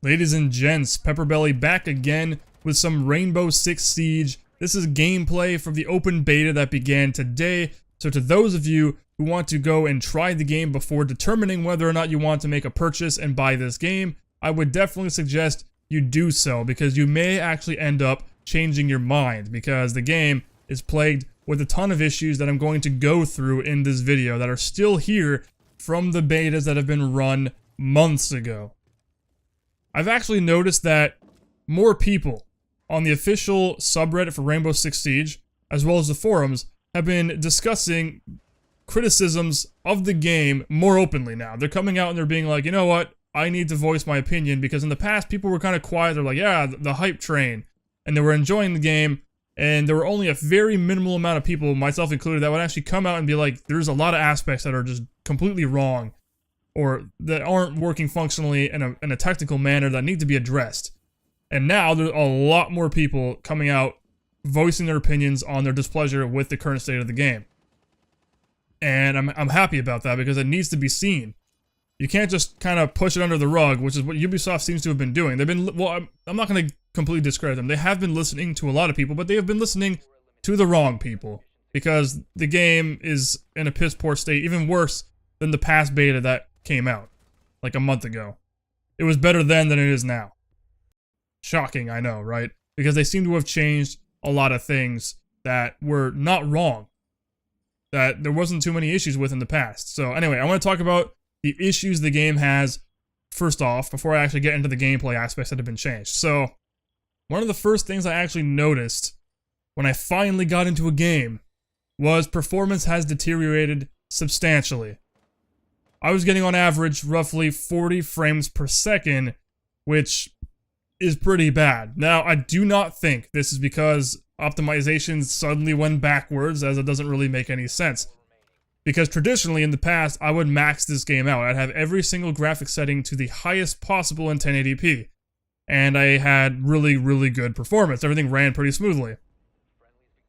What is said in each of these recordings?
Ladies and gents, PepperBelly back again with some Rainbow Six Siege. This is gameplay from the open beta that began today, so to those of you who want to go and try the game before determining whether or not you want to make a purchase and buy this game, I would definitely suggest you do so, because you may actually end up changing your mind, because the game is plagued with a ton of issues that I'm going to go through in this video that are still here from the betas that have been run months ago. I've actually noticed that more people on the official subreddit for Rainbow Six Siege, as well as the forums, have been discussing criticisms of the game more openly now. They're coming out and they're being like, you know what, I need to voice my opinion, because in the past people were kind of quiet. They're like, yeah, the hype train, and they were enjoying the game, and there were only a very minimal amount of people, myself included, that would actually come out and be like, there's a lot of aspects that are just completely wrong, or that aren't working functionally in a technical manner that need to be addressed. And now there's a lot more people coming out voicing their opinions on their displeasure with the current state of the game. And I'm happy about that, because it needs to be seen. You can't just kind of push it under the rug, which is what Ubisoft seems to have been doing. They've been, well, I'm not going to completely discredit them. They have been listening to a lot of people, but they have been listening to the wrong people, because the game is in a piss poor state, even worse than the past beta that came out like a month ago. It was better then than it is now. Shocking, I know, right? Because they seem to have changed a lot of things that were not wrong, that there wasn't too many issues with in the past. So anyway, I want to talk about the issues the game has first off, before I actually get into the gameplay aspects that have been changed. So one of the first things I actually noticed when I finally got into a game was performance has deteriorated substantially. I was getting on average roughly 40 frames per second, which is pretty bad. Now, I do not think this is because optimizations suddenly went backwards, as it doesn't really make any sense. Because traditionally in the past, I would max this game out. I'd have every single graphic setting to the highest possible in 1080p. And I had really, really good performance. Everything ran pretty smoothly.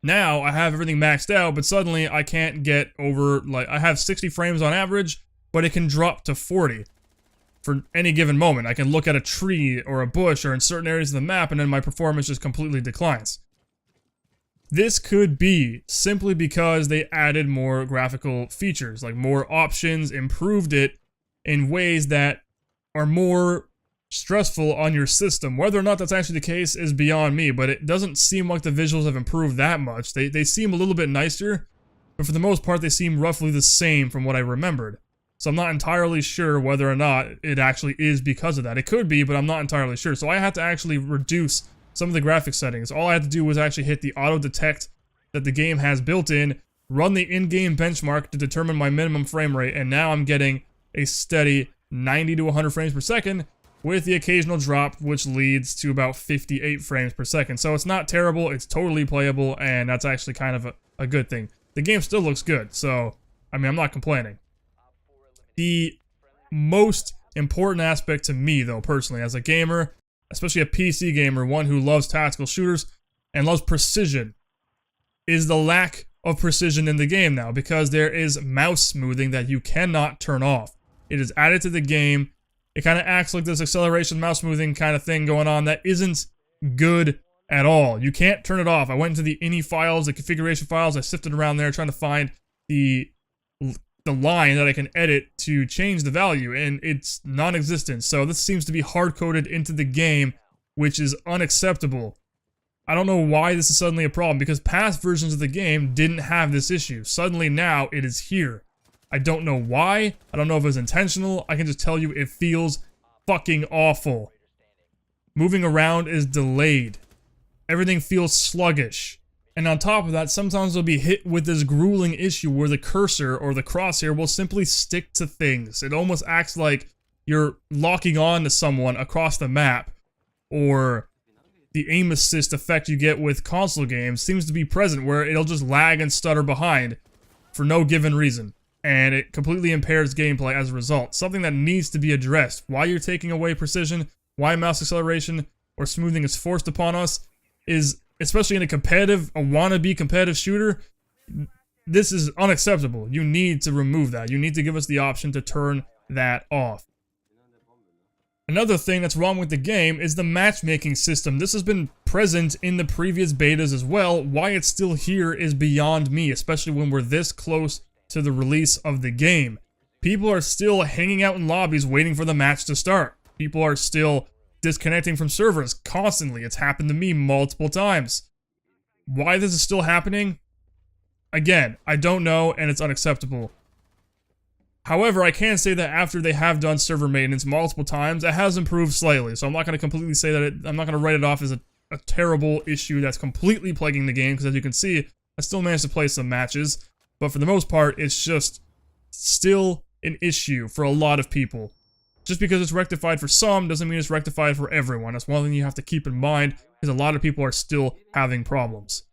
Now, I have everything maxed out, but suddenly I can't get over, like, I have 60 frames on average, but it can drop to 40 for any given moment. I can look at a tree or a bush or in certain areas of the map, and then my performance just completely declines. This could be simply because they added more graphical features, like more options, improved it in ways that are more stressful on your system. Whether or not that's actually the case is beyond me, but it doesn't seem like the visuals have improved that much. They seem a little bit nicer, but for the most part they seem roughly the same from what I remembered. So I'm not entirely sure whether or not it actually is because of that. It could be, but I'm not entirely sure. So I had to actually reduce some of the graphic settings. All I had to do was actually hit the auto detect that the game has built in, run the in-game benchmark to determine my minimum frame rate, and now I'm getting a steady 90 to 100 frames per second with the occasional drop, which leads to about 58 frames per second. So it's not terrible, it's totally playable, and that's actually kind of a good thing. The game still looks good, so, I mean, I'm not complaining. The most important aspect to me, though, personally, as a gamer, especially a PC gamer, one who loves tactical shooters and loves precision, is the lack of precision in the game now, because there is mouse smoothing that you cannot turn off. It is added to the game. It kind of acts like this acceleration mouse smoothing kind of thing going on that isn't good at all. You can't turn it off. I went into the ini files, the configuration files, I sifted around there trying to find the line that I can edit to change the value, and it's non-existent. So this seems to be hard-coded into the game, which is unacceptable. I don't know why this is suddenly a problem, because past versions of the game didn't have this issue. Suddenly now it is here. I don't know why. I don't know if it was intentional. I can just tell you it feels fucking awful. Moving around is delayed. Everything feels sluggish. And on top of that, sometimes they'll be hit with this grueling issue where the cursor or the crosshair will simply stick to things. It almost acts like you're locking on to someone across the map, or the aim assist effect you get with console games seems to be present, where it'll just lag and stutter behind for no given reason. And it completely impairs gameplay as a result. Something that needs to be addressed. Why you're taking away precision, why mouse acceleration or smoothing is forced upon us is, especially in a wannabe competitive shooter, this is unacceptable. You need to remove that. You need to give us the option to turn that off. Another thing that's wrong with the game is the matchmaking system. This has been present in the previous betas as well. Why it's still here is beyond me, especially when we're this close to the release of the game. People are still hanging out in lobbies waiting for the match to start. People are still disconnecting from servers constantly. It's happened to me multiple times. Why this is still happening? Again, I don't know, and it's unacceptable. However, I can say that after they have done server maintenance multiple times, it has improved slightly. So I'm not going to completely say that I'm not going to write it off as a terrible issue that's completely plaguing the game, because as you can see, I still managed to play some matches. But for the most part, it's just still an issue for a lot of people. Just because it's rectified for some doesn't mean it's rectified for everyone. That's one thing you have to keep in mind, because a lot of people are still having problems.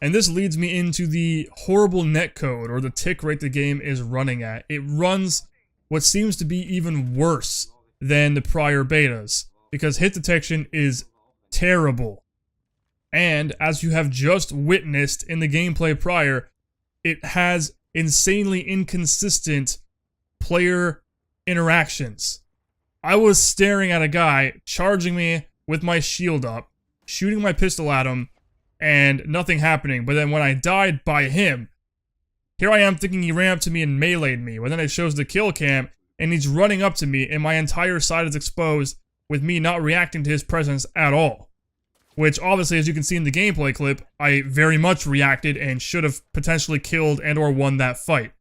And this leads me into the horrible netcode, or the tick rate the game is running at. It runs what seems to be even worse than the prior betas, because hit detection is terrible. And as you have just witnessed in the gameplay prior, it has insanely inconsistent player interactions. I was staring at a guy charging me with my shield up, shooting my pistol at him, and nothing happening. But then when I died by him, here I am thinking he ran up to me and meleeed me. But then it shows the kill cam, and he's running up to me, and my entire side is exposed with me not reacting to his presence at all. Which, obviously, as you can see in the gameplay clip, I very much reacted and should have potentially killed and or won that fight.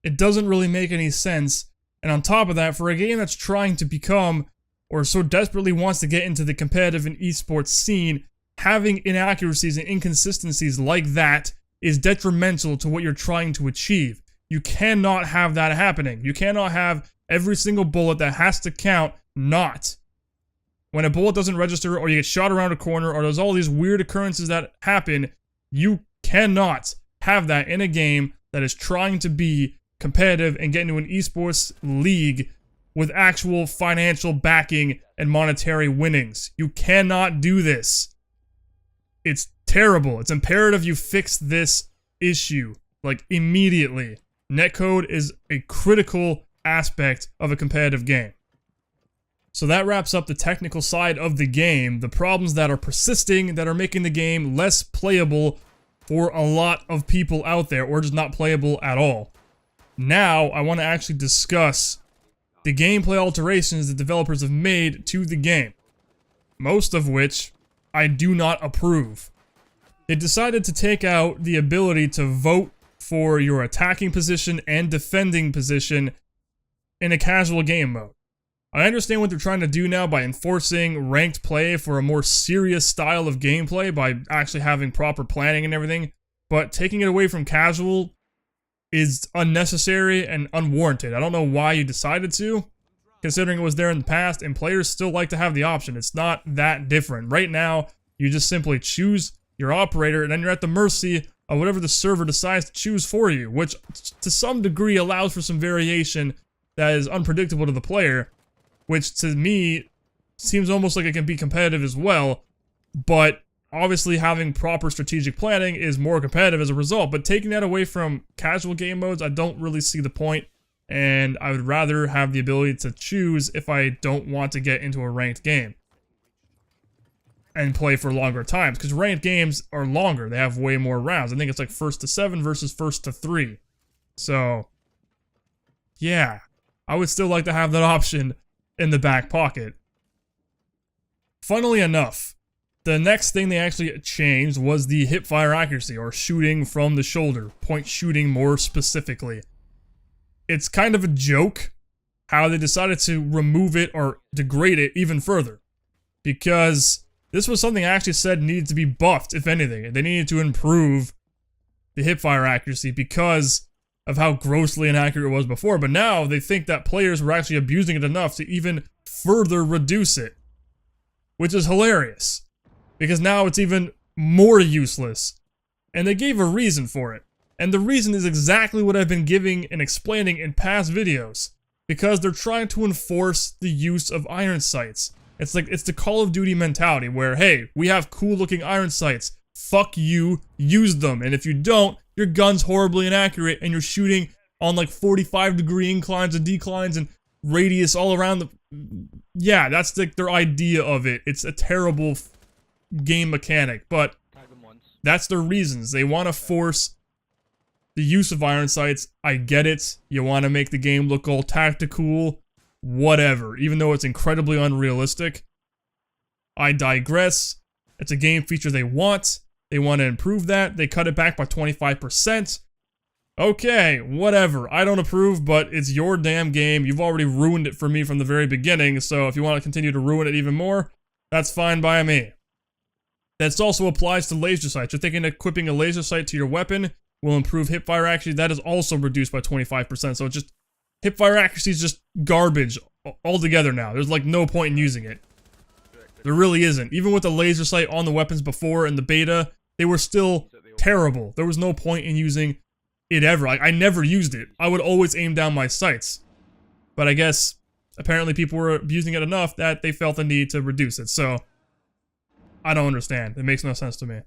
It doesn't really make any sense, and on top of that, for a game that's trying to become, or so desperately wants to get into the competitive and esports scene, having inaccuracies and inconsistencies like that is detrimental to what you're trying to achieve. You cannot have that happening. You cannot have every single bullet that has to count not. When a bullet doesn't register, or you get shot around a corner, or there's all these weird occurrences that happen, you cannot have that in a game that is trying to be competitive and get into an esports league with actual financial backing and monetary winnings. You cannot do this. It's terrible. It's imperative you fix this issue, like, immediately. Netcode is a critical aspect of a competitive game. So that wraps up the technical side of the game, the problems that are persisting, that are making the game less playable for a lot of people out there, or just not playable at all. Now, I want to actually discuss the gameplay alterations that developers have made to the game, most of which I do not approve. They decided to take out the ability to vote for your attacking position and defending position in a casual game mode. I understand what they're trying to do now by enforcing ranked play for a more serious style of gameplay, by actually having proper planning and everything, but taking it away from casual is unnecessary and unwarranted. I don't know why you decided to, considering it was there in the past, and players still like to have the option. It's not that different. Right now, you just simply choose your operator, and then you're at the mercy of whatever the server decides to choose for you, which to some degree allows for some variation that is unpredictable to the player, which to me seems almost like it can be competitive as well, but obviously having proper strategic planning is more competitive as a result. But taking that away from casual game modes, I don't really see the point, and I would rather have the ability to choose if I don't want to get into a ranked game and play for longer times, because ranked games are longer. They have way more rounds. I think it's like 1st to 7 versus 1st to 3. So, yeah, I would still like to have that option in the back pocket. Funnily enough, the next thing they actually changed was the hipfire accuracy, or shooting from the shoulder, point shooting more specifically. It's kind of a joke how they decided to remove it or degrade it even further, because this was something I actually said needed to be buffed, if anything. They needed to improve the hipfire accuracy because of how grossly inaccurate it was before, but now they think that players were actually abusing it enough to even further reduce it, which is hilarious, because now it's even more useless, and they gave a reason for it, and the reason is exactly what I've been giving and explaining in past videos, because they're trying to enforce the use of iron sights. It's like, it's the Call of Duty mentality where, hey, we have cool looking iron sights, fuck you, use them, and if you don't, your gun's horribly inaccurate and you're shooting on like 45-degree inclines and declines and radius all around the yeah, that's like their idea of it. It's a terrible game mechanic, but that's their reasons. They want to force the use of iron sights. I get it. You want to make the game look all tactical, whatever, even though it's incredibly unrealistic. I digress. It's a game feature they want. They want to improve that. They cut it back by 25%. Okay, whatever. I don't approve, but it's your damn game. You've already ruined it for me from the very beginning, so if you want to continue to ruin it even more, that's fine by me. That also applies to laser sights. You're thinking equipping a laser sight to your weapon will improve hipfire accuracy. That is also reduced by 25%, so it's just, hipfire accuracy is just garbage altogether now. There's like no point in using it. There really isn't. Even with the laser sight on the weapons before in the beta, they were still terrible. There was no point in using it ever. Like, I never used it. I would always aim down my sights. But I guess, apparently people were abusing it enough that they felt the need to reduce it. So, I don't understand. It makes no sense to me.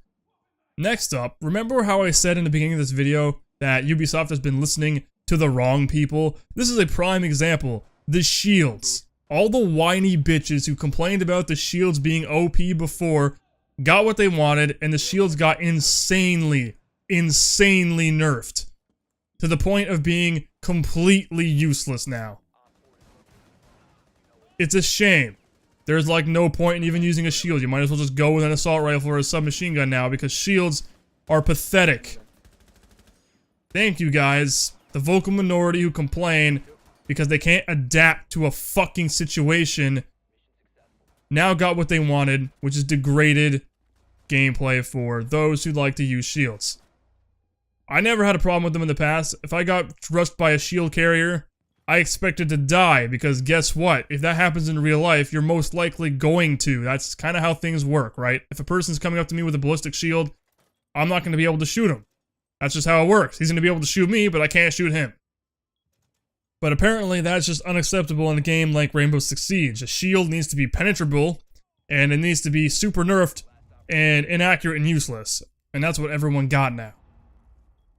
Next up, remember how I said in the beginning of this video that Ubisoft has been listening to the wrong people? This is a prime example. The shields. All the whiny bitches who complained about the shields being OP before got what they wanted, and the shields got insanely nerfed. To the point of being completely useless now. It's a shame. There's like no point in even using a shield. You might as well just go with an assault rifle or a submachine gun now because shields are pathetic. Thank you guys. The vocal minority who complain because they can't adapt to a fucking situation now got what they wanted, which is degraded gameplay for those who like to use shields. I never had a problem with them in the past. If I got rushed by a shield carrier, I expected to die, because guess what? If that happens in real life, you're most likely going to. That's kind of how things work, right? If a person's coming up to me with a ballistic shield, I'm not going to be able to shoot him. That's just how it works. He's going to be able to shoot me, but I can't shoot him. But apparently that's just unacceptable in a game like Rainbow Six Siege. A shield needs to be penetrable, and it needs to be super nerfed and inaccurate and useless. And that's what everyone got now.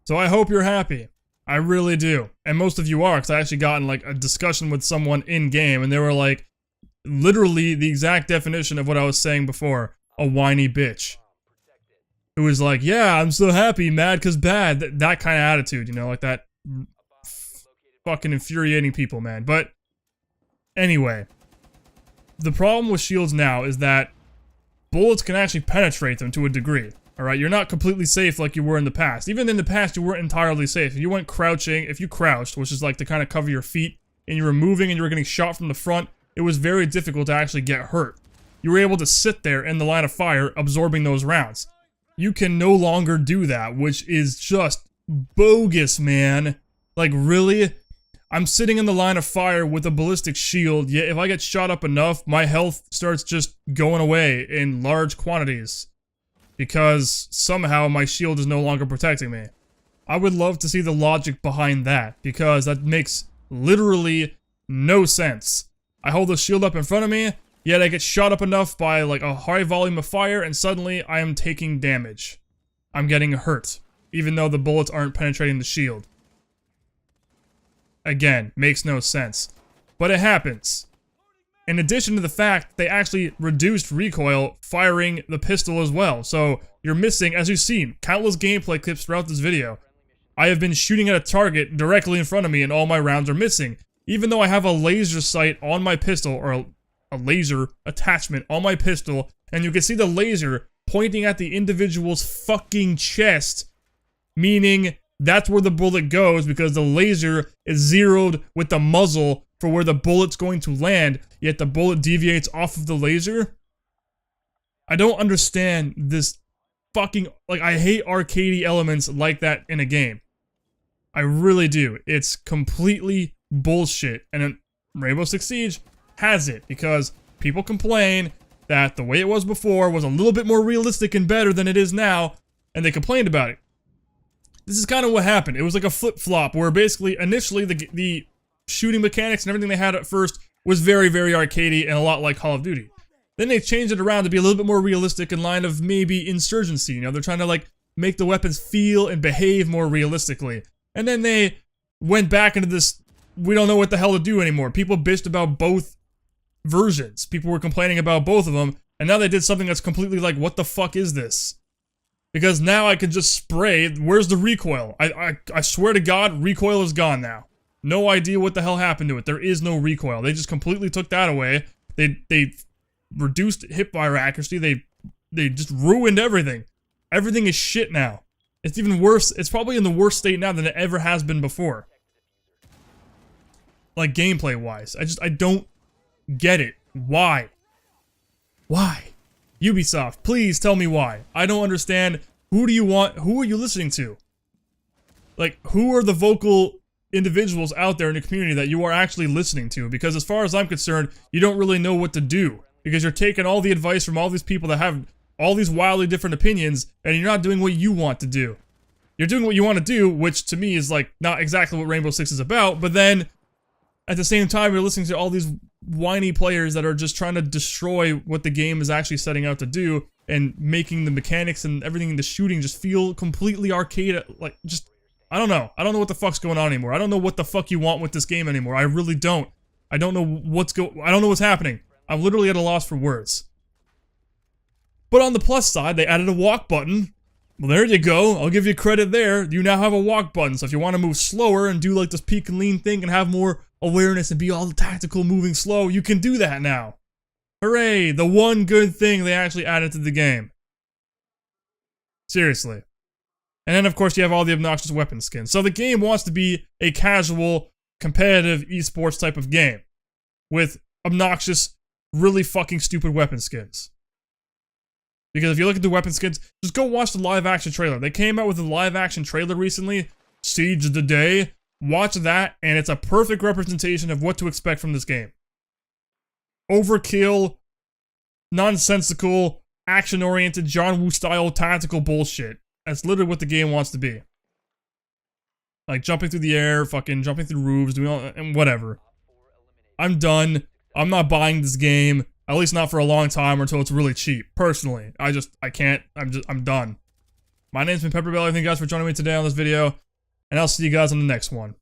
So I hope you're happy. I really do. And most of you are, because I actually got in like a discussion with someone in-game, and they were like, literally the exact definition of what I was saying before. A whiny bitch. Who was like, yeah, I'm so happy, mad cause bad. That kind of attitude, you know, like that fucking infuriating people, man. But anyway, the problem with shields now is that bullets can actually penetrate them to a degree. Alright, you're not completely safe like you were in the past. Even in the past, you weren't entirely safe. If you went crouching, if you crouched, which is like to kind of cover your feet, and you were moving and you were getting shot from the front, it was very difficult to actually get hurt. You were able to sit there in the line of fire, absorbing those rounds. You can no longer do that, which is just bogus, man. Like, really? I'm sitting in the line of fire with a ballistic shield, yet if I get shot up enough, my health starts just going away in large quantities. Because somehow my shield is no longer protecting me. I would love to see the logic behind that, because that makes literally no sense. I hold the shield up in front of me, yet I get shot up enough by like a high volume of fire, and suddenly I am taking damage. I'm getting hurt, even though the bullets aren't penetrating the shield. Again, makes no sense. But it happens. In addition to the fact they actually reduced recoil firing the pistol as well. So you're missing, as you've seen, countless gameplay clips throughout this video. I have been shooting at a target directly in front of me and all my rounds are missing. Even though I have a laser sight on my pistol, or a laser attachment on my pistol, and you can see the laser pointing at the individual's fucking chest, meaning that's where the bullet goes because the laser is zeroed with the muzzle for where the bullet's going to land, yet the bullet deviates off of the laser. I don't understand this fucking, like, I hate arcadey elements like that in a game. I really do. It's completely bullshit, and Rainbow Six Siege has it, because people complain that the way it was before was a little bit more realistic and better than it is now, and they complained about it. This is kind of what happened. It was like a flip-flop, where basically, initially, the shooting mechanics and everything they had at first was very, very arcadey and a lot like Call of Duty. Then they changed it around to be a little bit more realistic in line of maybe Insurgency. You know, they're trying to like make the weapons feel and behave more realistically. And then they went back into this, we don't know what the hell to do anymore. People bitched about both versions. People were complaining about both of them, and now they did something that's completely like, what the fuck is this? Because now I can just spray. Where's the recoil? I swear to God, recoil is gone now. No idea what the hell happened to it. There is no recoil. They just completely took that away. They reduced hipfire accuracy. They just ruined everything. Everything is shit now. It's even worse. It's probably in the worst state now than it ever has been before. Like gameplay wise. I don't get it. Why? Why? Ubisoft, please tell me why. I don't understand. Who do you want? Who are you listening to? Like, who are the vocal individuals out there in the community that you are actually listening to? Because as far as I'm concerned, you don't really know what to do. Because you're taking all the advice from all these people that have all these wildly different opinions, and you're not doing what you want to do. You're doing what you want to do, which to me is like not exactly what Rainbow Six is about, but then at the same time you're listening to all these whiny players that are just trying to destroy what the game is actually setting out to do and making the mechanics and everything in the shooting just feel completely arcade, like just, I don't know what the fuck's going on anymore. I don't know what the fuck you want with this game anymore. I really don't. I don't know what's happening. I'm literally at a loss for words. But on the plus side, they added a walk button. Well, there you go. I'll give you credit there. You now have a walk button, so if you want to move slower and do like this peek and lean thing and have more awareness and be all tactical moving slow, you can do that now. Hooray, the one good thing they actually added to the game. Seriously. And then of course you have all the obnoxious weapon skins. So the game wants to be a casual, competitive esports type of game. With obnoxious, really fucking stupid weapon skins. Because if you look at the weapon skins, just go watch the live action trailer. They came out with a live action trailer recently, Siege of the Day. Watch that, and it's a perfect representation of what to expect from this game. Overkill, nonsensical, action-oriented, John Woo-style tactical bullshit. That's literally what the game wants to be. Like jumping through the air, fucking jumping through roofs, doing all, and whatever. I'm done. I'm not buying this game. At least not for a long time or until it's really cheap. Personally. I can't. I'm done. My name's been PepperBelly. Thank you guys for joining me today on this video. And I'll see you guys on the next one.